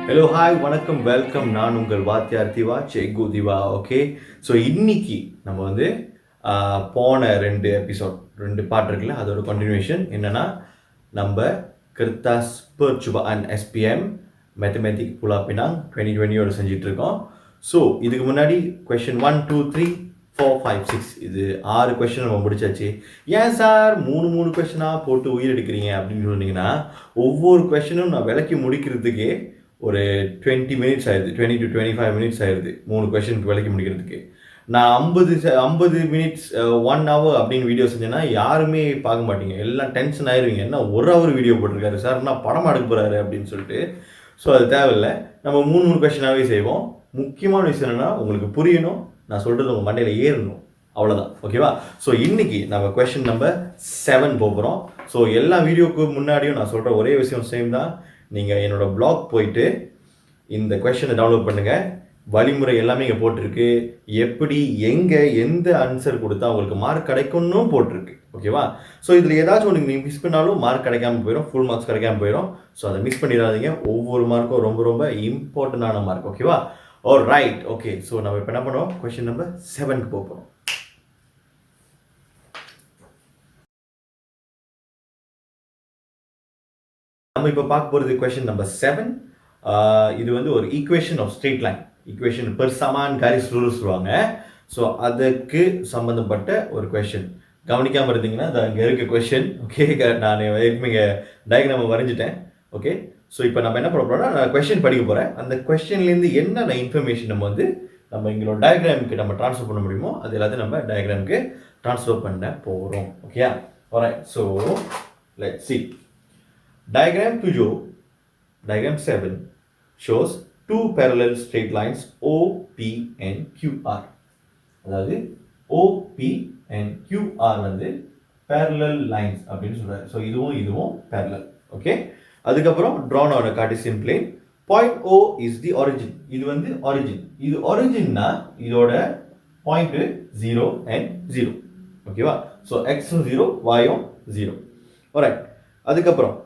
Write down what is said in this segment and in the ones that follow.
Hello hi வணக்கம் welcome. நான் உங்கள் வாத்தியார் திவா செகு திவா. ஓகே, ஸோ இன்னைக்கு நம்ம வந்து போன 2 பார்ட் இருக்குல்ல, அதோட கண்டினியூஷன் என்னன்னா நம்ம kertas percubaan SPM mathematic Pulau Pinang 2020 செஞ்சுட்டு இருக்கோம். ஸோ இதுக்கு முன்னாடி கொஷின் 1 2 3 4 5 6 இது 6 கொஷின் நம்ம முடிச்சாச்சு. ஏன் சார் மூணு கொஷினாக போட்டு உயிர் எடுக்கிறீங்க அப்படின்னு சொன்னீங்கன்னா, ஒவ்வொரு கொஷினும் நான் விளக்கி முடிக்கிறதுக்கே ஒரு 20 மினிட்ஸ் ஆயிடுது, 20 to 25 மினிட்ஸ் ஆயிடுது 3 கொஷனுக்கு விளக்கி முடிக்கிறதுக்கு. நான் 50 மினிட்ஸ் 1 hour அப்படின்னு வீடியோ செஞ்சேன்னா யாருமே பார்க்க மாட்டீங்க, எல்லாம் டென்ஷன் ஆயிடுவீங்க. என்ன 1 hour வீடியோ போட்டிருக்காரு சார், நான் படம் எடுக்க போகிறாரு அப்படின்னு சொல்லிட்டு. ஸோ அது தேவையில்லை, நம்ம 3 கொஷனாகவே செய்வோம். முக்கியமான விஷயம் என்னென்னா உங்களுக்கு புரியணும், நான் சொல்கிறது உங்கள் மண்டையில் ஏறணும், அவ்வளோதான். ஓகேவா? ஸோ இன்றைக்கி நம்ம கொஷின் நம்பர் 7 போகிறோம். ஸோ எல்லா வீடியோவுக்கு முன்னாடியும் நான் சொல்கிற ஒரே விஷயம் சேம் தான். நீங்கள் என்னோடய blog போயிட்டு இந்த கொஷனை டவுன்லோட் பண்ணுங்கள். வழிமுறை எல்லாமே இங்கே போட்டிருக்கு. எப்படி எங்கே எந்த ஆன்சர் கொடுத்தா உங்களுக்கு மார்க் கிடைக்கும்னு போட்டிருக்கு. ஓகேவா? ஸோ இதில் ஏதாச்சும் ஒன்று நீங்கள் மிஸ் பண்ணாலும் மார்க் கிடைக்காம போயிடும், ஃபுல் மார்க்ஸ் கிடைக்காம போயிடும். ஸோ அதை மிஸ் பண்ணிடாதீங்க. ஒவ்வொரு மார்க்கும் ரொம்ப ரொம்ப இம்பார்ட்டண்டான மார்க். ஓகேவா? ஓ ரைட், ஓகே. ஸோ நம்ம இப்போ என்ன பண்ணுவோம், கொஷின் நம்பர் 7க்கு போகிறோம். நம்ம இப்போ பார்க்க போகிறது கொஷின் நம்பர் 7. இது வந்து ஒரு equation of straight line, equation பெர்சமான் garis lurus சொல்லுவாங்க. ஸோ அதுக்கு சம்மந்தப்பட்ட ஒரு கொஷின். கவனிக்காமல் இருந்தீங்கன்னா அது அங்கே இருக்க கொஷின். ஓகே, நான் இங்கே டயக்ராமை வரைஞ்சிட்டேன். ஓகே, ஸோ இப்போ நம்ம என்ன பண்ண போகிறோம்னா, நான் கொஷின் படிக்க போகிறேன். அந்த கொஷின்லேருந்து என்னென்ன இன்ஃபர்மேஷன் நம்ம எங்களோட டயக்ராமுக்கு நம்ம ட்ரான்ஸ்ஃபர் பண்ண முடியுமோ அது எல்லாத்தையும் நம்ம டயக்ராமுக்கு ட்ரான்ஸ்ஃபர் பண்ண போகிறோம். Okay, alright. So let's see. Diagram 7 shows two parallel straight lines OP and QR. அதாவது OP and QR வந்து parallel lines அப்படின்னு சொல்றாரு. ஸோ இதுவும் parallel. ஓகே, அதுக்கப்புறம் drawn on a Cartesian plane. Point O is the origin. இது வந்து origin. இது originனா இதோட point 0 and 0. ஓகேவா? ஸோ x-ம் 0, y-ம் 0. alright, அதுக்கப்புறம்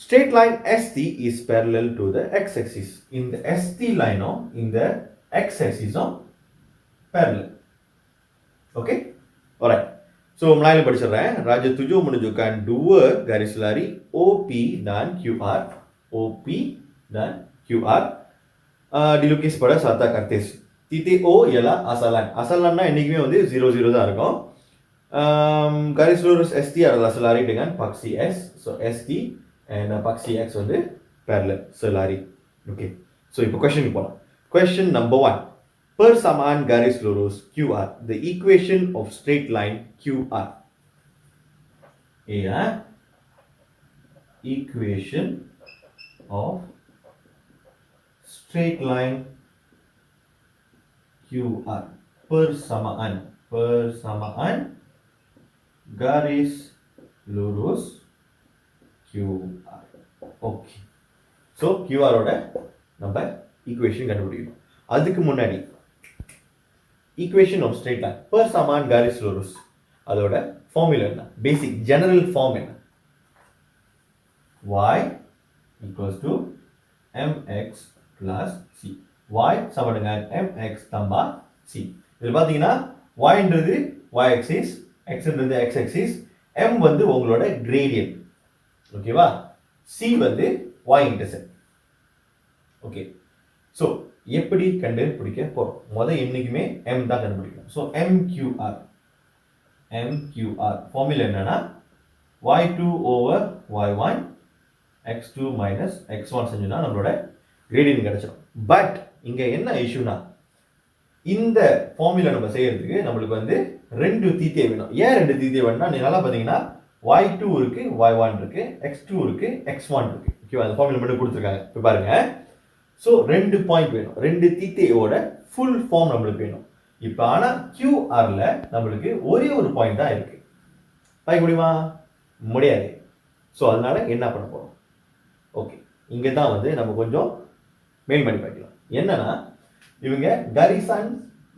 straight line ST is parallel to the x-axis. In the ST line in the x-axis parallel. Okay? Alright. So, mulai படிச்சிடுறேன். Raja 7 menunjukkan dua garis lari OP dan QR. OP dan QR dilukis pada sata kartis. Titik O ialah asalan. Asalanna என்னைக்குமே வந்து 0 0 தான் இருக்கும். Garis lurus ST adalah selari dengan paksi S. So, ST and paksi X வந்து parallel selari. Okay, so இப்போ question போலாம். Question number 1. Persamaan garis lurus QR, the equation of straight line QR. Equation of straight line QR. Persamaan garis lurus QR. Okay, so கியூஆரோட நம்ம equation கண்டுபிடிக்கணும். அதுக்கு முன்னாடி equation of straight line பெர்சமான் garis lurus அதோட formula என்ன, basic general form என்ன? y equals to mx plus c. y சமடுங்க mx தம்பா c. இதில் பார்த்தீங்கன்னா yன்றது y axis, xன்றது x axis, m வந்து உங்களோட gradient. ஓகேவா? சி வந்து y இன்டர்செப்ட். ஓகே, ஸோ எப்படி கண்டுபிடிக்க போகிறோம்? முதல் என்னைக்குமே m தான் கண்டுபிடிக்கணும். ஸோ MQR ஃபார்முலா என்னன்னா y2 over y1 x2 minus x1 செஞ்சோம்னா நம்மளோட கிரேடியன்ட் கிடைச்சிடும். பட் இங்கே என்ன இஷ்யூனா, இந்த ஃபார்முலா நம்ம செய்யறதுக்கு நம்மளுக்கு வந்து 2 தீட்டை வேணும். ஏன் 2 தீட்டை வேணும்னா, நீ நல்லா பார்த்தீங்கன்னா y2 இருக்கு, y1 இருக்கு, x2 இருக்கு, x1 இருக்கு. ஓகேவா? அந்த ஃபார்முலா மட்டும் கொடுத்துருக்காங்க. இப்போ பாருங்க. ஸோ 2 பாயிண்ட் வேணும். 2 தீட்டையோட ஃபுல் ஃபார்ம் நம்மளுக்கு வேணும். இப்போ ஆனால் QRல நம்மளுக்கு ஒரே ஒரு பாயிண்ட் தான் இருக்கு. பார்க்க முடியுமா? முடியாது. ஸோ அதனால என்ன பண்ண போகிறோம்? ஓகே, இங்கே தான் வந்து நம்ம கொஞ்சம் மேல் பண்ணி பார்க்கலாம். என்னன்னா இவங்க கரிசான்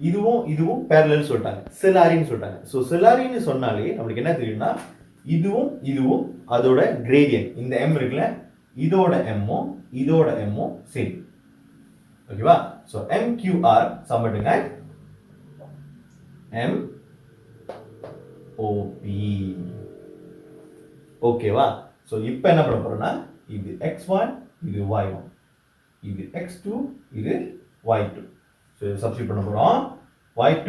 இதுவும் பேரலல் சொல்லிட்டாங்க, செலாரின்னு சொல்லிட்டாங்க. ஸோ செலாரின்னு சொன்னாலே நம்மளுக்கு என்ன தெரியும்னா இதுவும் அதோட கிரேடியன்ட். இந்த m இருக்குல்ல, இதோட எம்மும் சேம். ஓகேவா? So MQR சமட்டுங்க MOP. ஓகேவா? ஸோ இப்போ என்ன பண்ண போறோம்னா இது x1, இது y1, இது x2, இது y2. ஸோ இதை சப்ஸ்டிட் பண்ண போகிறோம். y2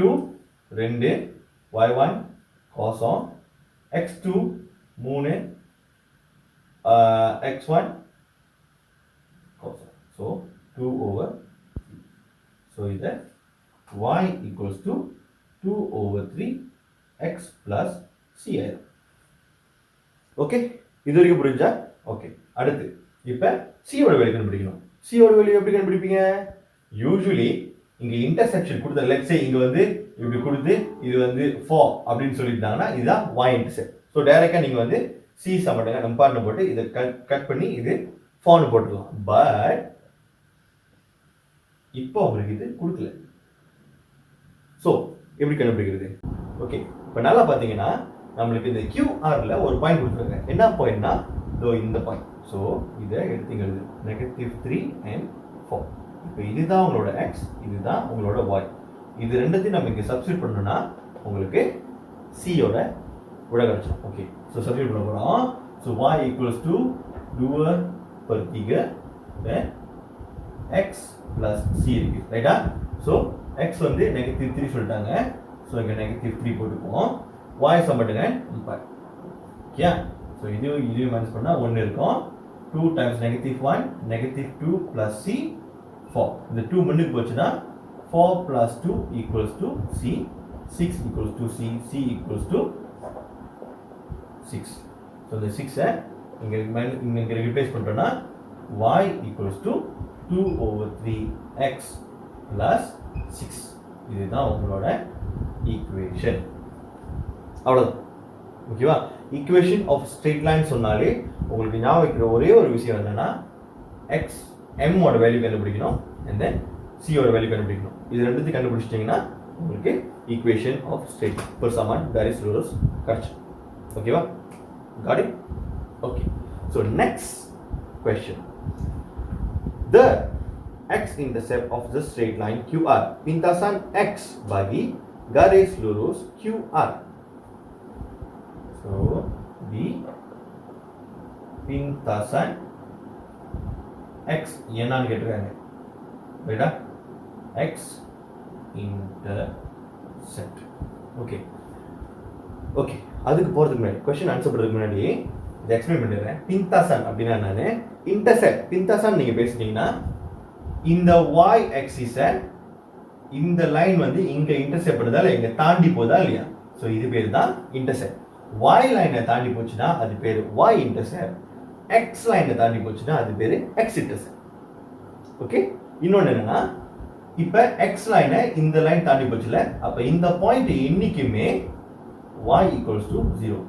2, y1 கோசம், x2 3, x1 கோசம். ஸோ 2/3. ஸோ இதை y equals to 2/3 x plus c ஆயிடும். ஓகே, இது வரைக்கும் புரிஞ்சா? ஓகே, அடுத்து இப்போ சியோட வேல்யூ கண்டுபிடிக்கணும். சியோட வேல்யூ எப்படி கண்டுபிடிப்பீங்க? யூசுவலி இங்க இன்டர்செக்ஷன் கொடுத்த, லெட்ஸ் சே இங்க வந்து இப்படி கொடுத்து இது வந்து 4 அப்படின்னு சொல்லிட்டாங்கன்னா இதுதான் y இன்டர்செக்ட். ஸோ டைரக்டா நீங்க வந்து c சமட்டுங்க நம்பார்னு போட்டு இதை கட் பண்ணி இது 4 போட்டுடலாம். பட் இப்போ உங்களுக்கு இது கொடுக்கல. ஸோ எப்படி கண்டுபிடிக்கிறது? ஓகே, இப்போ நல்லா பார்த்தீங்கன்னா நம்மளுக்கு இந்த QRல ஒரு பாயிண்ட் கொடுத்துருக்காங்க. என்ன பாயிண்ட்னா இந்த பாயிண்ட். ஸோ இதை எடுத்தீங்க -3 and 4. இப்போ இதுதான் உங்களோட x, இதுதான் உங்களோட y. இது ரெண்டுத்தையும் நம்ம இங்கே சப்ஸ்டிட் பண்ணணும்னா உங்களுக்கு சியோட விட கிடைச்சோம். ஓகே, ஸோ சப்ஸ்டிட் பண்ண போகிறோம். So y equals to doer per figure x plus c இருக்கு, ரைட்டா? ஸோ x வந்து -3 சொல்லிட்டாங்க. ஸோ இங்கே -3 போட்டுக்குவோம். y சம்பட்டுங்க 5. ஓகே, ஸோ இது மைனஸ் பண்ணால் 1 இருக்கும். 2 times -1, -2 plus c 4. இந்த 2 முன்னுக்கு போச்சுன்னா 4 plus 2 equals to c, 6 equals to c, c equals to 6. So இந்த 6 இங்கே ரிப்ளேஸ் பண்ணுறோன்னா y equals to 2/3 x plus 6. இதுதான் உங்களோட ஈக்குவேஷன். அவ்வளோதான். ஓகேவா? ஈக்குவேஷன் ஆஃப் ஸ்ட்ரெயிட் லைன் சொன்னாலே உங்களுக்கு ஞாபகம் வைக்கிற ஒரே ஒரு விஷயம் என்னன்னா m ஓட வேல்யூ கண்டுபிடிக்கணும், and then c ஓட வேல்யூ கண்டுபிடிக்கணும். இது ரெண்டுத்தையும் கண்டுபிடிச்சிட்டிங்கன்னா உங்களுக்கு ஈக்குவேஷன் ஆஃப் ஸ்ட்ரெயிட் பெர்சமான் டாரிஸ் ரூலர்ஸ் கிடைச்சு. ஓகேவா? Got it? Okay, so next question. The x-intercept of the straight line QR pintasan x bagi garis lurus QR. So the pintasan x என்னன்னு கேட்டிருக்காங்க, ரைட்டா? x intercept. ஓகே ஓகே, அதுக்கு போகிறதுக்கு முன்னாடி கொஸ்டின் ஆன்சர் பண்ணுறதுக்கு முன்னாடி இதை எக்ஸ்பிளைன் பண்ணிடுறேன். பின்தாசன் அப்படின்னா என்னன்னு, இன்டர்செப்ட் பின்தாசன் நீங்கள் பேசிட்டீங்கன்னா இந்த y ஆக்சிஸை இந்த லைன் வந்து இங்கே இன்டர்செப்ட் பண்ணுறதால இங்கே தாண்டி போதா இல்லையா? ஸோ இது பேர் தான் இன்டர்செப்ட். y லைனை தாண்டி போச்சுன்னா அது பேர் y இன்டர்செப்ட். x லைனை தாண்டி போச்சுன்னா அது பேர் x இன்டர்செப்ட். ஓகே, இன்னொன்று என்னன்னா இப்போ x லைனை இந்த லைன் தாண்டி போச்சுல, அப்போ இந்த பாயிண்ட் என்னைக்குமே y equals to 0.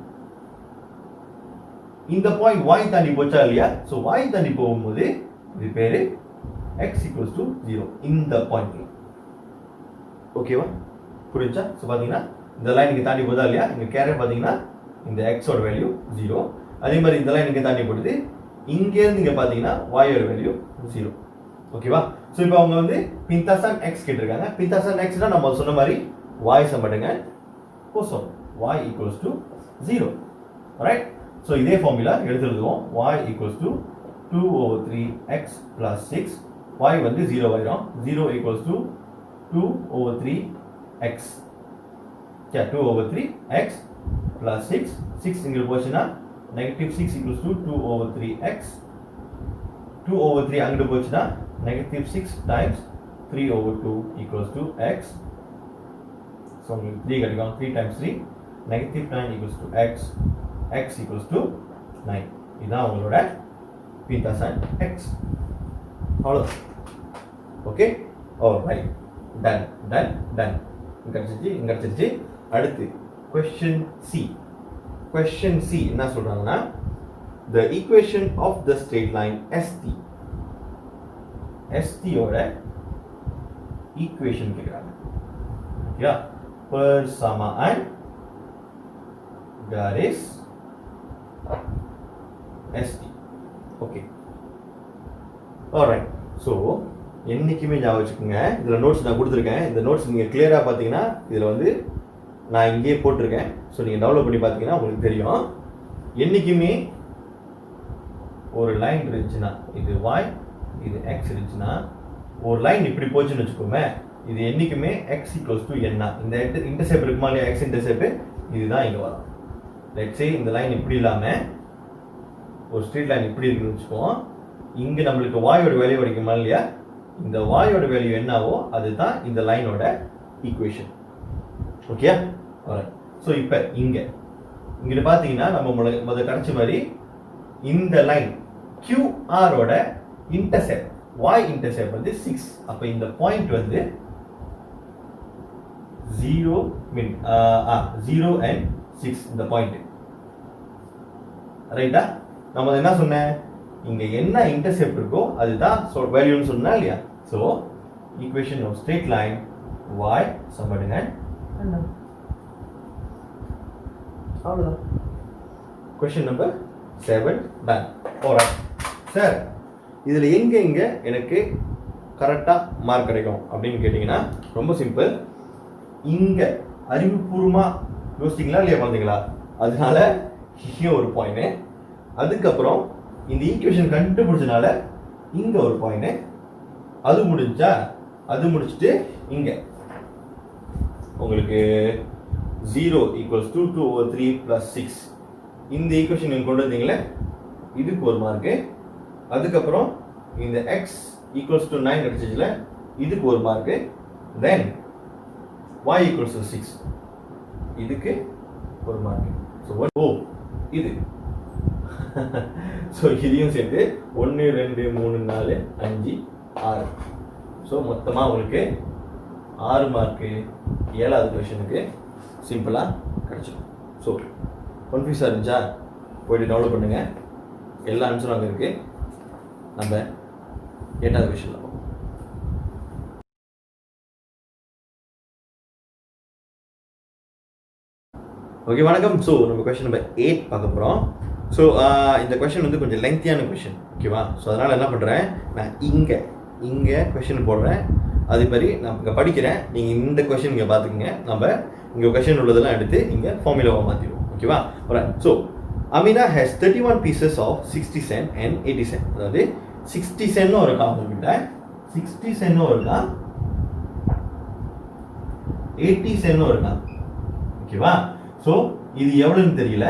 இந்த பாயிண்ட் y தாண்டி போச்சா இல்லையா? ஸோ y தாண்டி போகும்போது இது பேரு x equals to 0 இந்த பாயிண்ட்ல. ஓகேவா? புரிஞ்சா? ஸோ பார்த்தீங்கன்னா இந்த லைன் இங்கே தாண்டி போதா இல்லையா? இங்கே கேரட் பார்த்தீங்கன்னா இந்த x ஓட வேல்யூ 0. அதே மாதிரி இந்த லைன் இங்கே தாண்டி போடுது, இங்கேருந்து இங்கே பார்த்தீங்கன்னா y ஓட வேல்யூ 0. ஓகேவா? ஸோ இப்போ அவங்க வந்து பின்தாசன் x கேட்டிருக்காங்க. பின்தாசன் xனா நம்ம சொன்ன மாதிரி y சம்பட்டுங்க Kosam y equals to 0. Right? So இதே ஃபார்முலா எடுத்து எழுதுவோம். y equals to 2/3 x plus 6. y வந்து 0 ஆயிடும். 0 equals to 2/3 x. 2/3 x plus 6. 6 இங்கே போச்சுன்னா -6 equals to 2/3 x. 2/3 அங்கிட்டு போச்சுன்னா -6 times 3/2 equals to x. So உங்களுக்கு 3 கிடைக்கும். 3 times 3 -9 equals to x. x equals to 9. இதுதான் உங்களோட பீட்டா சைன் x. அவ்வளோதான். Okay, right, done. இங்க கிடைச்சிருச்சு. அடுத்து question C என்ன சொல்றாங்கன்னா, the equation of the straight line ST ஓட ஈக்குவேஷன் கேக்குறாங்க. Okay, persamaan garis ST. Okay, alright. So என்றைக்குமே ஞாபகம் வச்சுக்கோங்க, இதில் நோட்ஸ் நான் கொடுத்துருக்கேன். இந்த நோட்ஸ் நீங்கள் கிளியராக பார்த்தீங்கன்னா இதில் வந்து நான் இங்கேயே போட்டிருக்கேன். ஸோ நீங்கள் டவுன்லோட் பண்ணி பார்த்தீங்கன்னா உங்களுக்கு தெரியும். என்றைக்குமே ஒரு லைன் இருந்துச்சுன்னா, இது y, இது x இருந்துச்சுன்னா, ஒரு லைன் இப்படி போச்சுன்னு வச்சுக்கோமே, இது என்றைக்குமே x ஈக்குவல்ஸ் டு என்ன. இந்த இன்டர்செப்ட் இருக்குமா இல்லையா, x இன்டர்செப்ட், இதுதான் இங்கே வரும். லெட்ஸ் சே இந்த லைன் இப்படி இல்லாமல் ஒரு ஸ்ட்ரெயிட் லைன் இப்படி இருக்குன்னு வச்சுக்கோம். இங்கே நம்மளுக்கு வாயோட வேல்யூ கிடைக்குமா இல்லையா, இந்த வாயோட வேல்யூ என்னவோ அதுதான் இந்த லைனோட ஈக்குவேஷன். ஓகே, ஸோ இப்போ இங்கிட்ட பார்த்தீங்கன்னா நம்ம முதல்ல கிடைச்ச மாதிரி இந்த லைன் QRோட இன்டர்செப்ட் y இன்டர்செப்ட் வந்து 6. அப்போ இந்த பாயிண்ட் வந்து 0 and 6 இந்த பாயிண்ட். ரைட்டா? நம்ம என்ன சொன்னேன், இங்க என்ன இன்டர்செப்ட் இருக்கோ அதுதான் வேல்யூன்னு சொன்னா இல்லையா. So equation of straight line y சம்படுங்க. அவ்வளோதான். Question number 7 done. Alright sir, இதில் எங்கே எனக்கு கரெக்டாக மார்க் கிடைக்கும் அப்படின்னு கேட்டிங்கன்னா ரொம்ப சிம்பிள். இங்கே அறிவுபூர்வமாக யோசிச்சிங்களா இல்லையா குழந்தைங்களா, அதனால இங்கே ஒரு பாயிண்ட். அதுக்கப்புறம் இந்த ஈக்குவேஷன் கண்டுபிடிச்சனால இங்கே ஒரு பாயிண்ட். அது முடிச்சுட்டு இங்கே உங்களுக்கு 0 ஈக்குவல்ஸ் 2/3 + 6 இந்த ஈக்குவேஷன் நீங்கள் கொண்டு வந்தீங்களே, இதுக்கு ஒரு மார்க்கு. அதுக்கப்புறம் இந்த x ஈக்குவல்ஸ் டு 9 கிடைச்சிச்சுல, இதுக்கு ஒரு mark. Then y equals to 6 இதுக்கு ஒரு மார்க்கு. ஸோ இது ஸோ இதையும் சேர்த்து 1 2 3 4 5 6. ஸோ மொத்தமாக உங்களுக்கு 6 மார்க்கு 7வது கொஷனுக்கு சிம்பிளாக கிடச்சிடும். ஸோ கன்ஃபியூஸாக இருந்துச்சா, போய்ட்டு டவுன்லோட் பண்ணுங்கள். எல்லா ஆன்சரும் அங்கே இருக்குது. நம்ம 8வது கொஷனில் பார்ப்போம். ஓகே, வணக்கம். ஸோ நம்ம கொஷின் நம்பர் 8 பார்க்க போகிறோம். ஸோ இந்த கொஷின் வந்து கொஞ்சம் லெங்க்தியான கொஷின், ஓகேவா? ஸோ அதனால் என்ன பண்ணுறேன், நான் இங்கே கொஷின் போடுறேன். அதே மாதிரி நான் இங்கே படிக்கிறேன். நீங்கள் இந்த கொஷின் இங்கே பார்த்துக்குங்க. நம்ம இங்கே கொஷின் உள்ளதெல்லாம் எடுத்து இங்கே ஃபார்முலாவாக மாற்றிடுவோம், ஓகேவா? So Amina has 31 pieces of 60 cent and 80 cent. அதாவது 60 சென்னும் இருக்கா உங்ககிட்ட, 60 சென்னும் இருக்கா, 80 சென்னும் இருக்கா, ஓகேவா? ஸோ இது எவ்வளோன்னு தெரியல,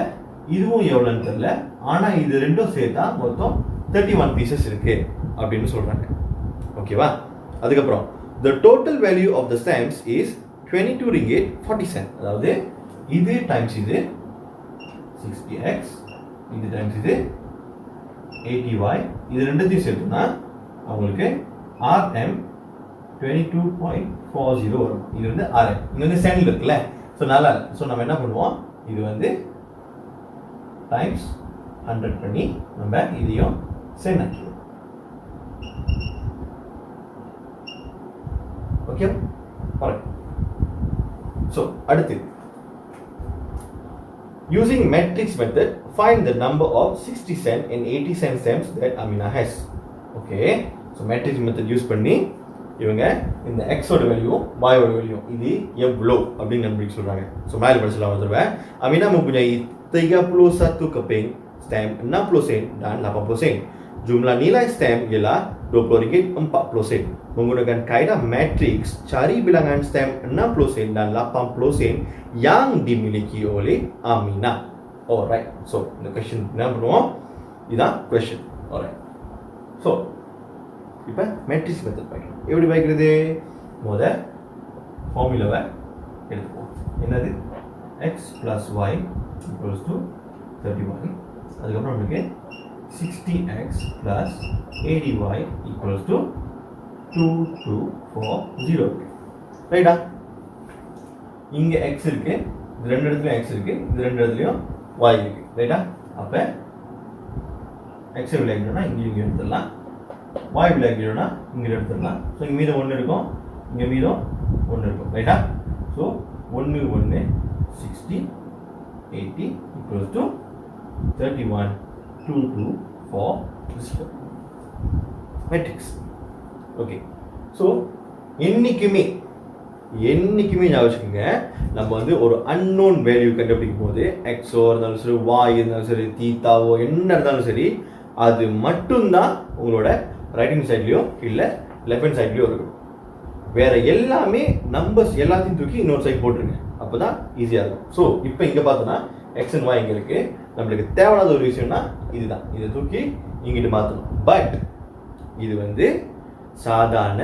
இதுவும் எவ்வளோன்னு தெரியல. ஆனால் இது ரெண்டும் சேர்த்தா மொத்தம் 31 பீசஸ் இருக்கு அப்படின்னு சொல்றாங்க, ஓகேவா? அதுக்கப்புறம் the total value of the stamps is 22 ringgit 40 cent. அதாவது இது டைம்ஸ் இது 60x, இது டைம்ஸ் இது 80y, இது ரெண்டுத்தையும் சேர்த்துனா அவங்களுக்கு RM 22.40 வரும். இது வந்து RM, இங்க வந்து சென்ட்ல இருக்குல்ல. ஸோ நல்லா, ஸோ நம்ம என்ன பண்ணுவோம், இது வந்து டைம்ஸ் 100 பண்ணி நம்ம இதையும் சென்ட் ஆக்கிடுவோம், ஓகே? ஸோ அடுத்து using matrix method find the number of 60 cent and 80 cent stamps that Amina has. Okay, so matrix method use பண்ணி இவங்க இந்த x ஓட வேல்யூ y ஓட வேல்யூ இது எவ்வளோ அப்படின்னு கண்டுபிடிக்க சொல்றாங்க. ஸோ மேலே படிச்சலாம் ஒரு தடவை. Amina mempunyai 31 keping stamp 60 sen dan 80 sen. Jumlah nilai stamp ialah 20 ringgit 40 sen. Menggunakan kaedah matrix, cari bilangan stamp 60 sen dan 80 sen yang dimiliki oleh Amina. Alright, so இந்த question என்ன பண்ணுவோம், இதுதான் question. Alright, so இப்போ matrix method பார்க்கலாம். எப்படி பார்க்கிறது, முதல் ஃபார்முலாவை எடுத்துப்போம். என்னது, x + y = 31. அதுக்கப்புறம் நமக்கு 60x plus 80y equals to 2240. ரைட்டா? இங்கே x இருக்கு, இது ரெண்டு இடத்துலையும் x இருக்கு, இது ரெண்டு இடத்துலையும் y இருக்கு. ரைட்டா? அப்போ x விளையாடணும்னா இங்கே எடுத்துடலாம், y விளையாடணும்னா இங்கே எடுத்துடலாம். ஸோ இங்கே மீதம் 1 இருக்கும், இங்கே மீதம் 1 இருக்கும். ரைட்டா? So 1 1 60 80 equals to 31 2 4 matrix. Okay, so என்னைக்குமே ஞாபகம் வச்சுக்கோங்க, நம்ம வந்து ஒரு அன்னோன் வேல்யூ கண்டுபிடிக்கும் போது எக்ஸோ இருந்தாலும் சரி, வாய் இருந்தாலும் சரி, தீட்டாவோ என்ன இருந்தாலும் சரி, அது மட்டும்தான் உங்களோட ரைட் ஹேண்ட் சைட்லையோ இல்லை லெஃப்ட் ஹேண்ட் சைட்லையோ இருக்கும். வேற எல்லாமே நம்பர்ஸ் எல்லாத்தையும் தூக்கி இன்னொரு சைட் போட்டுருங்க, அப்போ தான் ஈஸியாக இருக்கும். ஸோ இப்போ இங்கே பார்த்தோன்னா எக்ஸ் அண்ட் வாய் இங்கே இருக்குது. நம்மளுக்கு தேவையான ஒரு விஷயம்னா இதுதான், இதை தூக்கி இங்கிட்டு மாற்றணும். பட் இது வந்து சாதாரண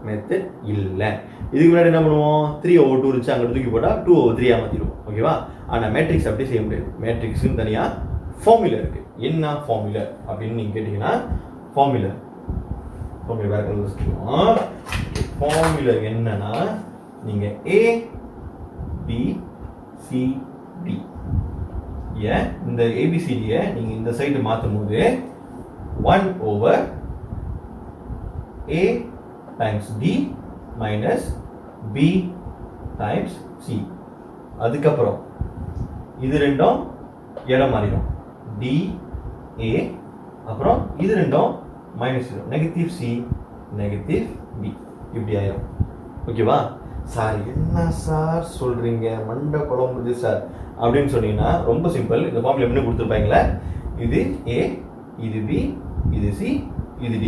மெத்தட் இல்லை. இதுக்கு முன்னாடி என்ன பண்ணுவோம், 3/2 இருந்துச்சு, அங்கே தூக்கி போட்டால் 2/3 மாற்றிடுவோம். ஓகேவா? ஆனால் மேட்ரிக்ஸ் அப்படி செய்ய முடியாது. மேட்ரிக்ஸுன்னு தனியாக ஃபார்முலா இருக்குது. என்ன ஃபார்முலா அப்படின்னு நீங்கள் கேட்டிங்கன்னா, ஃபார்முலா வேறு கலர் வச்சுக்குவோம். ஃபார்முலா என்னன்னா, நீங்கள் ABCD இந்த ABCDயை நீங்கள் இந்த சைடு மாற்றும் போது 1/A times D minus B times C. அதுக்கப்புறம் இது ரெண்டும் இடம் மாறிடும், DA, அப்புறம் இது ரெண்டும் minus negative C negative B, இப்படி ஆயிடும். ஓகேவா? சார் என்ன சார் சொல்கிறீங்க, மண்டை குழம்புது சார் அப்படின்னு சொன்னீங்கன்னா ரொம்ப சிம்பிள். இந்த ஃபார்முலா என்ன கொடுத்துருப்பாங்களே, இது A, இது B, இது C, இது D,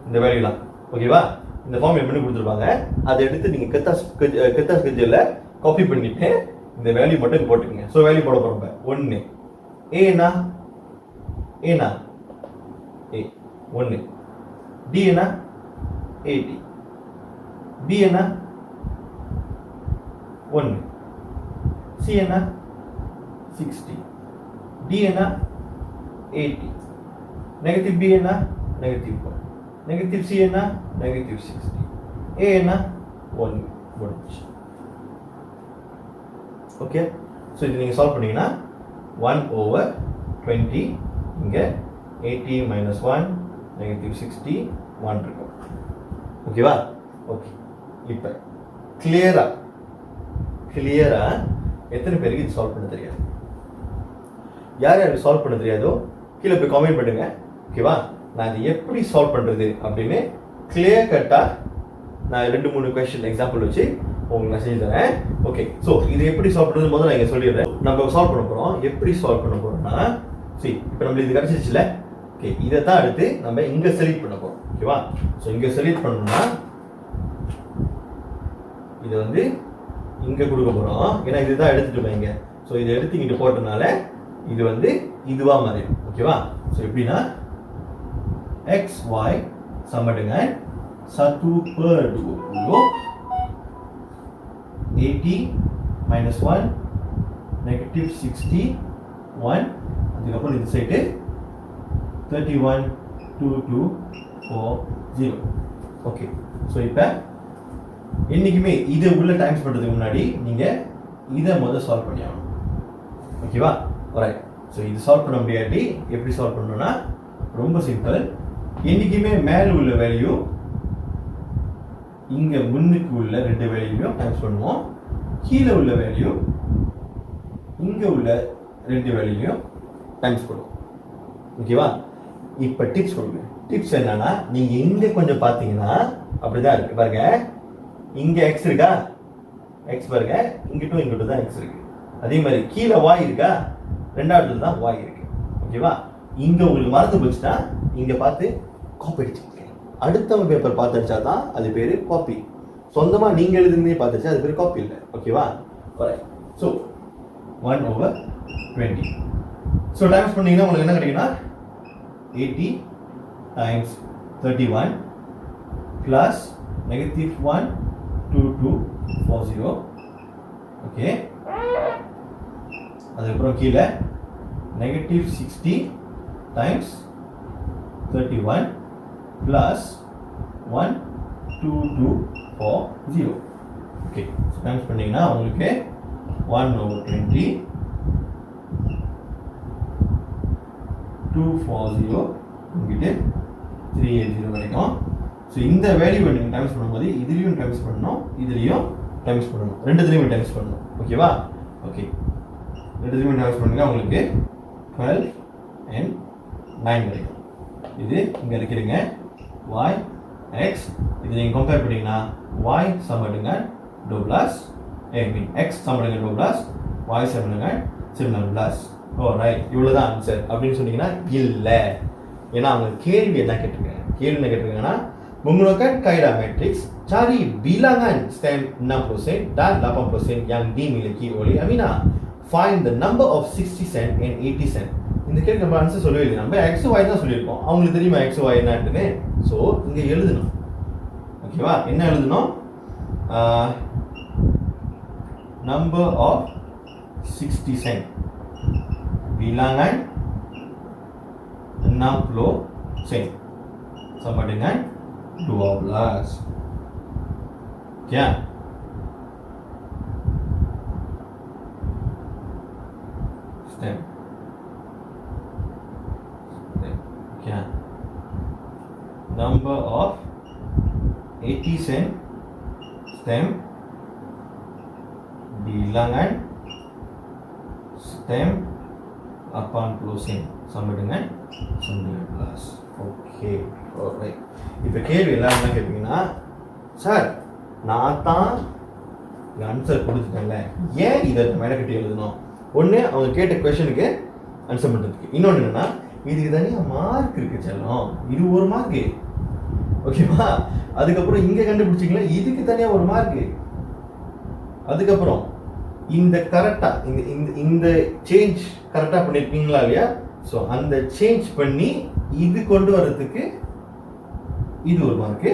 இந்த வேல்யூலாம். ஓகேவா? இந்த ஃபார்முலா என்ன கொடுத்துருப்பாங்க, அதை எடுத்து நீங்கள் கெத்தா ஸ்கெட்ஜில் காப்பி பண்ணிவிட்டு இந்த வேல்யூ மட்டும் போட்டுக்கோங்க. ஸோ வேல்யூ போட போகிறோம். 1 ஏனா A 1, D என்ன 80, B என்ன 1, C என்ன 60, D என்ன 80, நெகட்டிவ் B என்ன நெகட்டிவ் 1, நெகட்டிவ் C என்ன நெகட்டிவ் 60, A என்ன 1 முடிஞ்சு. ஓகே, ஸோ இது நீங்கள் சால்வ் பண்ணீங்கன்னா 1/20 இங்கே 80 minus 1 நெகட்டிவ் 60 1 இருக்கும். ஓகேவா? ஓகே, இப்போ கிளியரா எத்தனை பேருக்கு இது சால்வ் பண்ண தெரியாது? யார் யாருக்கு சால்வ் பண்ண தெரியாதோ கீழே போய் காமெண்ட் பண்ணுங்க. ஓகேவா? நான் இது எப்படி சால்வ் பண்ணுறது அப்படின்னு கிளியர் கட்டாக நான் 2-3 கொஸ்டின் எக்ஸாம்பிள் வச்சு உங்களுக்கு நான் செஞ்சு தரேன். ஓகே, ஸோ இது எப்படி சால்வ் பண்ணுறது முதல்ல நான் இங்கே சொல்லிடுறேன். நம்ம சால்வ் பண்ண போகிறோம். எப்படி சால்வ் பண்ண போகிறோம்னா, சரி இப்போ நம்மளுக்கு இது கிடச்சிருச்சுல, ஓகே, இதை தான் அடுத்து நம்ம இங்கே செலக்ட் பண்ண போகிறோம். ஓகேவா? ஸோ இங்கே செலக்ட் பண்ணணும்னா இதை வந்து இங்கே கொடுக்க போகிறோம். ஏன்னா இதுதான் எடுத்துட்டு போய்ங்க. ஸோ இதை எடுத்து இங்கிட்டு போட்டதுனால இது வந்து இதுவாக மாறிடும். ஓகேவா? ஸோ எப்படின்னா XY சமட்டுங்க 1/2 80 minus 1 negative 60 1, அதுக்கப்புறம் இந்த சைடு 31 2 4 0. ஓகே, ஸோ இப்போ என்றைக்குமே இதை உள்ள டைம்ஸ் பண்ணுறதுக்கு முன்னாடி நீங்கள் இதை முதல் சால்வ் பண்ணி ஆகணும். ஓகேவா? ரைட். ஸோ இது சால்வ் பண்ண முடியாட்டி எப்படி சால்வ் பண்ணணும்னா ரொம்ப சிம்பிள். என்றைக்குமே மேலே உள்ள வேல்யூ இங்கே முன்னுக்கு உள்ள 2 வேல்யூவையும் டைம்ஸ் பண்ணுவோம், கீழே உள்ள வேல்யூ இங்கே உள்ள 2 வேல்யூவையும் டைம்ஸ் பண்ணுவோம். ஓகேவா? இப்போ டிப்ஸ் கொடுங்க. டிப்ஸ் என்னன்னா, நீங்கள் இங்கே கொஞ்சம் பார்த்தீங்கன்னா அப்படிதான் இருக்கு பாருங்க. இங்கே எக்ஸ் இருக்கா, எக்ஸ் பாருங்க, இங்கிட்டும் தான் எக்ஸ் இருக்கு. அதே மாதிரி கீழே வாய் இருக்கா, ரெண்டாவது தான் வாய் இருக்கு. ஓகேவா? இங்கே உங்களுக்கு மறந்து போச்சுன்னா இங்கே பார்த்து காப்பி அடிச்சுக்கோங்க. அடுத்தவங்க பேப்பர் பார்த்து அடிச்சா தான் அது பேர் காப்பி. சொந்தமாக நீங்கள் எழுதுனே பார்த்து அடிச்சா அது பேர் காப்பி இல்லை. ஓகேவா? ஸோ 1/20. ஸோ டைம்ஸ் பண்ணீங்கன்னா உங்களுக்கு என்ன கிடைக்குன்னா 80 times 31 plus negative 1 2240. ஓகே, அதுக்கப்புறம் கீழே negative 60 times 31 plus 12240. Okay, so times பண்ணீங்கன்னா உங்களுக்கு 1/20 240 இங்கிட்டு 380 வரைக்கும். ஸோ இந்த வேல்யூவை நீங்கள் டைம்ஸ் பண்ணும்போது இதுலேயும் டைம்ஸ் பண்ணணும், இதுலேயும் டைம்ஸ் பண்ணணும், ரெண்டுத்துலேயுமே டைம்ஸ் பண்ணணும். ஓகேவா? ஓகே, ரெண்டுத்துலேயுமே டைம்ஸ் பண்ணுங்க. உங்களுக்கு 12 and 9 வரைக்கும். இது இங்கே இருக்கிறீங்க y x. இது நீங்கள் கம்பேர் பண்ணிங்கன்னா y சமடுங்க டோ பிளஸ் x சமடுங்க டோ பிளஸ் y சமடுங்க சிமிலர் பிளஸ். ஓ ரைட், இவ்வளோ தான் ஆன்சர் அப்படின்னு சொன்னீங்கன்னா இல்லை. ஏன்னா அவங்க கேள்வி என்ன கேட்டிருக்காங்க? கேள்வி என்ன கேட்டிருக்காங்கன்னா menggunakan kaidah matriks cari bilangan stem 6% dan 8% yang dimiliki oleh Amina. Find the number of 60 cent and 80 cent. இந்த கேள்வி நம்ம ஆன்சர் சொல்லவே இல்லை. நம்ம x y தான் சொல்லியிருக்கோம். அவங்களுக்கு தெரியுமா x y என்னன்னு? ஸோ இங்கே எழுதணும். ஓகேவா? என்ன எழுதணும்? number of 60 cent bilangan 60 cent sama dengan 12. क्या? Stem. क्या? Number of 80 cent stem bilangan stem 80 cent sama dengan 19. Okay, alright. இப்போ கேள்வி எல்லாம் என்ன கேட்பீங்கன்னா, சார் நான் தான் ஆன்சர் கொடுத்துட்டேன்ல, ஏன் இதை மெனக்கட்டி எழுதணும்? ஒன்று அவங்க கேட்ட கொஷனுக்கு ஆன்சர் பண்ணுறதுக்கு, இன்னொன்று என்னென்னா இதுக்கு தனியாக மார்க் இருக்குது செல்லம், இது ஒரு மார்க்கு. ஓகேவா? அதுக்கப்புறம் இங்கே கண்டுபிடிச்சிங்களா, இதுக்கு தனியாக ஒரு மார்க்கு. அதுக்கப்புறம் இந்த கரெக்டாக இந்த சேஞ்ச் கரெக்டாக பண்ணியிருக்கீங்களா இல்லையா? ஸோ அந்த சேஞ்ச் பண்ணி இது கொண்டு வர்றதுக்கு இது ஒரு மார்க்கு.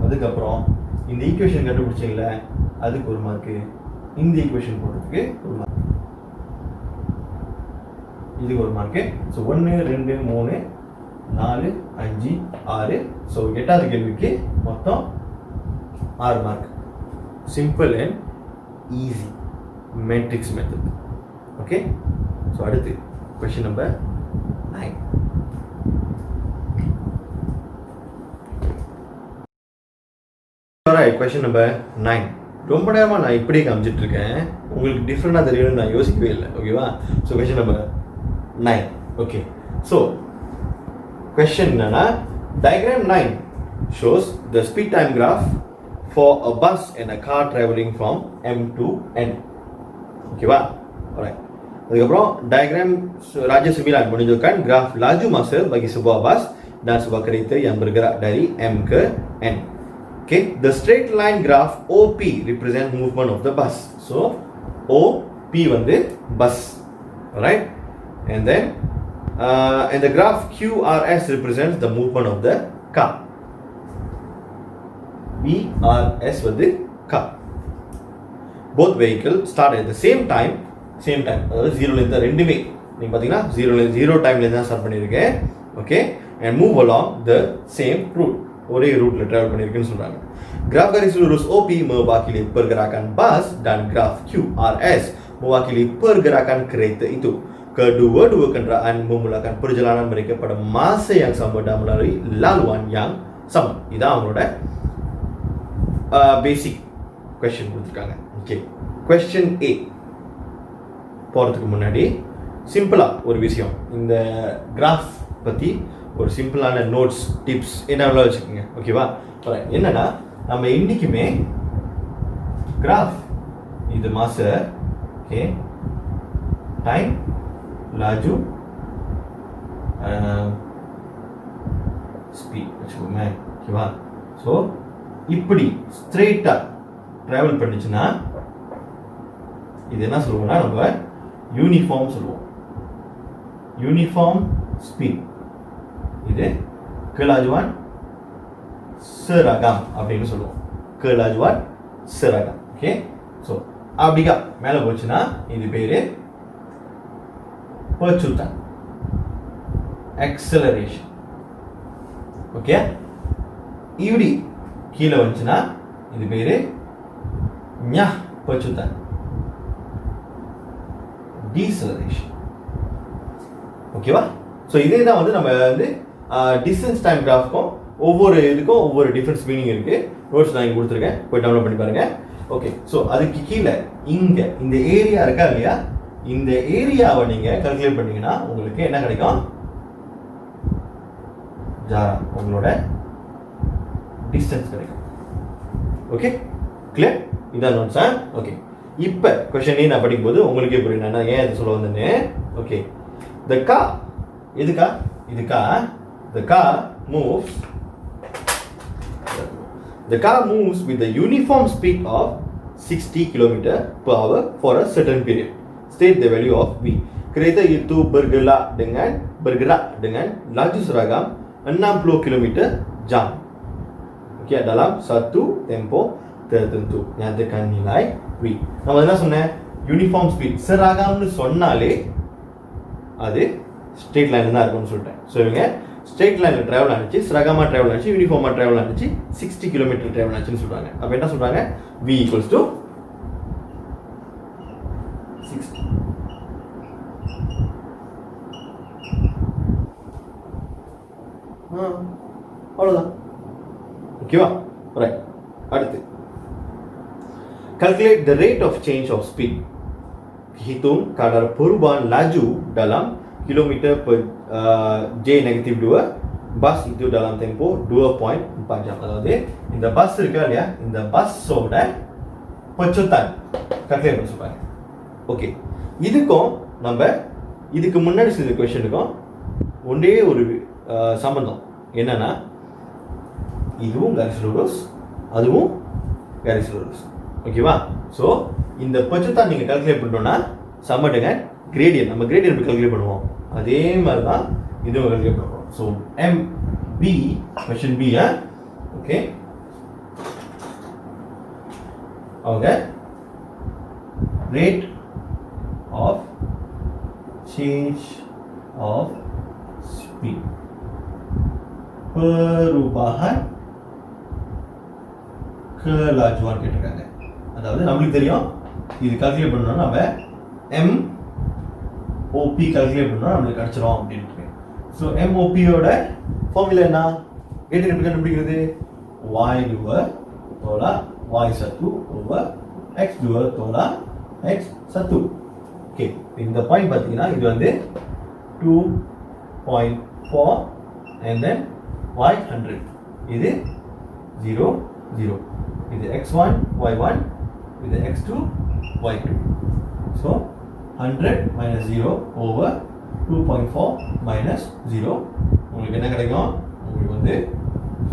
அதுக்கப்புறம் இந்த ஈக்குவேஷன் கண்டுபிடிச்சிங்கள அதுக்கு ஒரு மார்க்கு, இந்த ஈக்குவேஷன் போடுறதுக்கு ஒரு மார்க், இதுக்கு ஒரு மார்க்கு. ஸோ 1 2 3 4 5 6. ஸோ 8வது கேள்விக்கு மொத்தம் 6 mark. Simple and easy matrix method. Okay, so அடுத்து கொஸ்டின் நம்பர் 9. Question number 9. ரொம்ப நேரமாக நான் இப்படியே காமிச்சிட்டு இருக்கேன், உங்களுக்கு டிஃப்ரெண்டாக தெரியணும்னு நான் யோசிக்கவே இல்லை. ஓகேவா? So question number 9. Okay, so question என்னன்னா, diagram 9 shows the speed time graph for a bus and a car traveling from M to N. ஓகேவா? alright. அதுக்கப்புறம் diagram Raja 9 menunjukkan graf laju masa bagi sebuah bus dan sebuah kereta yang bergerak dari M ke N. Okay, the straight line graph OP represent movement of the bus. So OP வந்து bus, alright, and then and the graph QRS represents the movement of the car. BRS வந்து car. Both vehicles start at the same time, அதாவது 0ல இருந்து ரெண்டுமே நீங்க பாத்தீங்கன்னா 0 டைம்ல இருந்து தான் ஸ்டார்ட் பண்ணிருக்கேன். Okay, and move along the same route. ஒரே ரூட்ல டிராவல் பண்ணிருக்குன்னு சொல்றாங்க. Graf garis lurus OP mewakili pergerakan bus dan graf QRS mewakili pergerakan kereta itu. Kedua-dua kenderaan memulakan perjalanan mereka pada masa yang sama dan melalui laluan yang sama. இதான் அவங்களோட basic question கொடுத்துருக்காங்க. Okay, question A போகிறதுக்கு முன்னாடி சிம்பிளாக ஒரு விஷயம், இந்த graph பற்றி ஒரு சிம்பிளான நோட்ஸ் டிப்ஸ் என்னெல்லாம் வச்சுக்கோங்க. ஓகேவா? என்னன்னா நம்ம என்றைக்குமே கிராஃப் இது மாச, ஓகே, டைம், லாஜு, ஸ்பீட் வச்சுக்கோங்க. ஓகேவா? ஸோ இப்படி ஸ்ட்ரெயிட்டாக ட்ராவல் பண்ணிச்சுன்னா இது என்ன சொல்லுவோம்னா நம்ம யூனிஃபார்ம் சொல்லுவோம். Uniform speed. இது kelajuan seragam அப்படின்னு சொல்லுவோம். kelajuan seragam. ஓகே, ஸோ அப்படிக்கா மேலே போச்சுன்னா இது பேர் percutan, acceleration. Okay, இப்படி கீழே வந்துச்சுன்னா இது பேரு ஞா percutan, deceleration. ஓகேவா? ஸோ இதே தான் வந்து நம்ம வந்து டிஸ்டன்ஸ் டைம் கிராஃப்க்கும் ஒவ்வொரு இதுக்கும் ஒவ்வொரு டிஃப்ரென்ஸ் மீனிங் இருக்குது. நோட்ஸ் நான் இங்கே கொடுத்துருக்கேன், போய் டவுன்லோட் பண்ணி பாருங்கள். ஓகே, ஸோ அதுக்கு கீழே இங்கே இந்த ஏரியா இருக்கா இல்லையா, இந்த ஏரியாவை நீங்கள் கல்குலேட் பண்ணீங்கன்னா உங்களுக்கு என்ன கிடைக்கும்? ஜாரா உங்களோட டிஸ்டன்ஸ் கிடைக்கும். Okay, clear? இதான் நோட்ஸா? ஓகே, இப்போ கொஸ்டின் நான் படிக்கும்போது உங்களுக்கே புரியும் நான் ஏன் இது சொல்ல வந்தேன்னு. ஓகே, the car எதுக்கா? இது car. the car moves with the uniform speed of 60 km per hour for a certain period. State the value of v. Kereta itu bergerak dengan laju seragam 60 km jam. Okey, dalam satu tempo tertentu. Nyatakan nilai v. நம்ம என்ன சொன்னேன்? Uniform speed சராகம்னு சொன்னாலே அது straight லைன்ல தான் இருக்கும்னு சொல்லிட்டேன். So இவங்க ஸ்ட்ரெயிட் லைன்ல டிராவல் ஆனிச்சு, சராகமா டிராவல் ஆனிச்சு, யூனிஃபார்மா டிராவல் ஆனிச்சு, 60 கிலோமீட்டர் டிராவல் ஆச்சுன்னு சொல்றாங்க. அப்போ என்ன சொல்றாங்க? v equals to 60. அவ்வளோதான். ஓகேவா? ரைட். அடுத்து calculate the rate of change of speed. Hitung kadar perubahan laju dalam kilometer per j-2 bus itu dalam tempo 2.4 jam. அதாவது இந்த பஸ் இருக்கா இல்லையா, இந்த பஸ்ஸோட பச்சுத்தான் calculate பண்ண சொல்றாங்க. ஓகே, இதுக்கும் நம்ம இதுக்கு முன்னாடி செய்த கொஸ்டினுக்கும் ஒன்றே ஒரு சம்பந்தம் என்னன்னா, இதுவும் கேரிஸ்லோரோஸ் அதுவும் கேரிஸ்லோரோஸ். ஓகேவா? ஸோ இந்த பச்சுத்தான் நீங்கள் கால்குலேட் பண்ணோன்னா சம்மட்டுங்க கிரேடியன், நம்ம கிரேடியன் எப்படி கால்குலேட் பண்ணுவோம் அதே மாதிரி தான் இதுவும் கால்குலேட் பண்ணுவோம். So MB question B. Okay, அவங்க rate of change of speed, perubahan kelajuan கேட்டிருக்காங்க. அதாவது நம்மளுக்கு தெரியும் இது கால்குலேட் பண்ணோம்னா நம்ம MOP கால்குலேட் பண்ணோம்னா நம்மளுக்கு கிடைச்சிரும் அப்படின்ட்டு. ஸோ MOPயோட ஃபார்முலா என்ன? கேட்டு எப்படி கண்டுபிடிக்கிறது? y2 தோலா y1 ஓவர் x2 தோலா x1. ஓகே, இந்த பாயிண்ட் பார்த்தீங்கன்னா இது வந்து 2.4 and then y100. இது 0 0. இது x1 y1, இது x2 y2. So 100 minus 0 over 2.4 minus 0 உங்களுக்கு என்ன கிடைக்கும்? உங்களுக்கு வந்து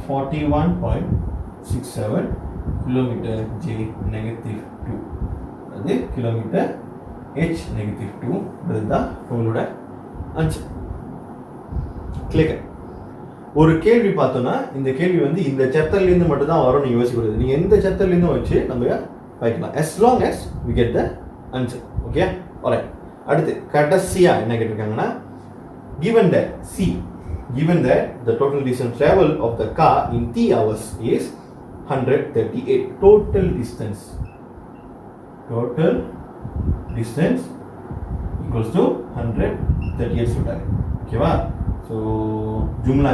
41.67 கிலோமீட்டர் j-2. அது கிலோமீட்டர் h-2. இதுதான் உங்களோட ஆன்சர். கிளியர்? ஒரு கேள்வி பார்த்தோன்னா இந்த கேள்வி வந்து இந்த சாப்டர்லேருந்து மட்டும் தான் வரும் நீங்கள் யோசிக்கூடாது. நீங்கள் எந்த சாப்டர்லேருந்தும் வச்சு நம்ம வைக்கலாம், as long as we get the answer. Okay, alright. அடுத்து கடைசியாக என்ன கேட்டிருக்காங்கன்னா, given that the total distance travel of the car in 3 hours is 138. Total distance equals to 138 சொல்லிட்டாங்க. ஓகேவா? ஸோ ஜும்லா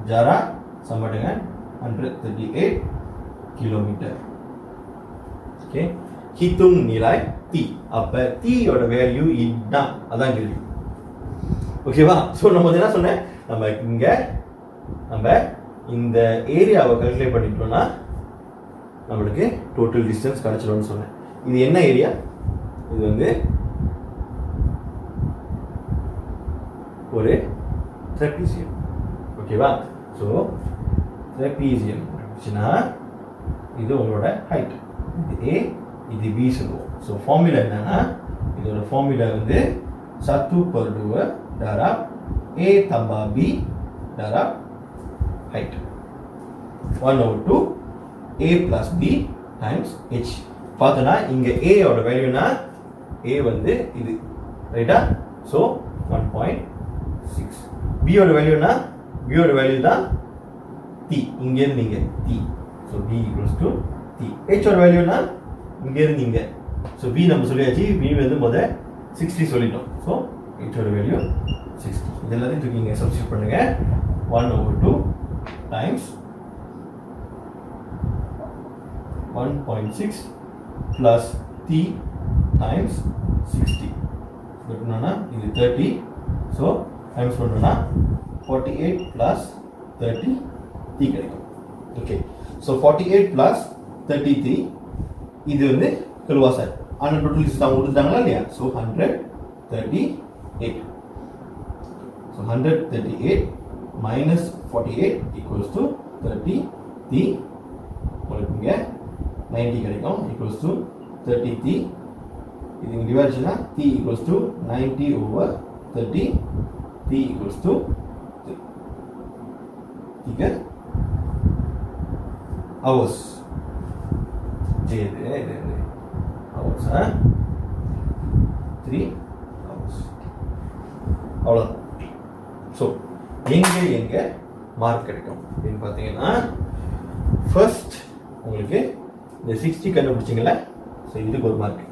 ஜாரா சம்பட்டுங்க 138 கிலோமீட்டர். ஓகே, ஹித்துங் நிலாய் டி. அப்போ டீயோட வேல்யூ இதுதான், அதான் கேள்வி. ஓகேவா? ஸோ நம்ம என்ன சொன்னேன், நம்ம இந்த ஏரியாவை கல்குலேட் பண்ணிட்டோம்னா நம்மளுக்கு டோட்டல் டிஸ்டன்ஸ் கிடச்சிடும்னு சொன்னேன். இது என்ன ஏரியா? இது வந்து ஒரு ட்ரெபீசியம். ஓகேவா? ஸோ ட்ரெபீசியம் இருந்துச்சுன்னா இது உங்களோட ஹைட், இது A இது B சொல்லுவோம். ஸோ ஃபார்முலா என்னன்னா, இதோட ஃபார்முலா வந்து 1/2 darab A tambah B darab height 1/2 A plus B times H. பார்த்தோன்னா இங்கே A ஓட வேல்யூனா A வந்து இது ரைட்டா. ஸோ 1.6. B ஓட வேல்யூனா B ஓட வேல்யூ தான் T, இங்கேருந்து இங்கே T. So B equals to T. H ஓட வேல்யூனா இங்கேருந்து இங்கே. ஸோ B நம்ம சொல்லியாச்சு, B வந்து 60 சொல்லிட்டோம். ஸோ H ஓட வேல்யூ 60. இது எல்லாத்தையும் தூக்கி இங்கே சப்ஸ்டியூட் பண்ணுங்க. 1/2 times 1.6 plus T times 60. என்னன்னா இது 30. ஸோ டைம்ஸ் பண்ணோம்னா 48 plus 30 T கிடைக்கும். ஓகே, ஸோ 48 plus 33 இது வந்து கிலோவா சார். ஆனால் டோட்டல் லிஸ்ட் அவங்க கொடுத்துட்டாங்களா இல்லையா? So 138. So 138 minus 48 equals to 30 T. உங்களுக்கு இங்கே 90 கிடைக்கும், equals to 30 T. இது இங்கே டிவைட்னா T equals to 90 over 30. T equals to 3. ठीक है, hours. दे hours है 3 hours. அவ்வளோ. ஸோ எங்கே மார்க் கிடைக்கும் அப்படின்னு பார்த்தீங்கன்னா, ஃபர்ஸ்ட் உங்களுக்கு இந்த 60 கண்டுபிடிச்சிங்கள, ஸோ இதுக்கு ஒரு மார்க்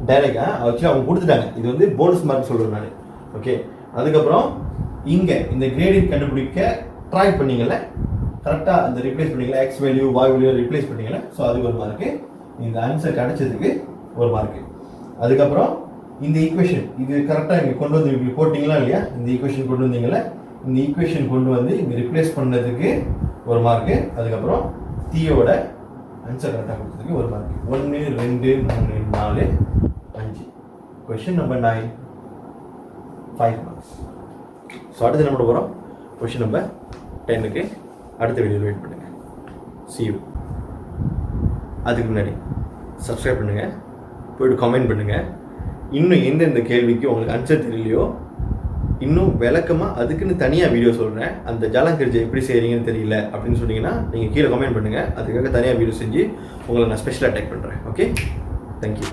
டைரெக்டாக ஆக்சுவலி அவங்க கொடுத்துட்டாங்க. இது வந்து போனஸ் மார்க் சொல்கிறேன் நான். ஓகே, அதுக்கப்புறம் இங்கே இந்த கிரேடிங் கண்டுபிடிக்க ட்ரை பண்ணிங்கல்ல, கரெக்டாக இந்த ரிப்ளேஸ் பண்ணிங்களா, எக்ஸ் வேல்யூ வாய் வேல்யூ ரிப்ளேஸ் பண்ணிங்கள, ஸோ அதுக்கு ஒரு மார்க்கு. இந்த ஆன்சர் கிடைச்சதுக்கு ஒரு மார்க்கு. அதுக்கப்புறம் இந்த ஈக்குவேஷன் இது கரெக்டாக இங்கே கொண்டு வந்து இப்படி போட்டிங்களா இல்லையா, இந்த ஈக்குவேஷன் கொண்டு வந்தீங்களா, இந்த ஈக்குவேஷன் கொண்டு வந்து இங்கே ரிப்ளேஸ் பண்ணதுக்கு ஒரு மார்க்கு. அதுக்கப்புறம் தீயோட ஆன்சர் கரெக்டாக கொடுத்ததுக்கு ஒரு mark. 1 2 3 4 5. Question number 9 5 marks. So அடுத்து என்ன பண்ண போகிறோம், கொஷின் நம்பர் 10க்கு அடுத்த வீடியோவில் வெயிட் பண்ணுங்கள். see you. அதுக்கு முன்னாடி சப்ஸ்கிரைப் பண்ணுங்கள், போய்ட்டு கமெண்ட் பண்ணுங்கள். இன்னும் எந்தெந்த கேள்விக்கு உங்களுக்கு ஆன்சர் தெரியலையோ, இன்னும் விளக்கமாக அதுக்குன்னு தனியாக வீடியோ சொல்கிறேன். அந்த ஜாலங்கரிஜை எப்படி செய்கிறீங்கன்னு தெரியல அப்படின்னு சொன்னீங்கன்னா நீங்கள் கீழே கமெண்ட் பண்ணுங்கள். அதுக்காக தனியாக வீடியோ செஞ்சு உங்களை நான் ஸ்பெஷலாக டேக் பண்ணுறேன். Okay, thank you.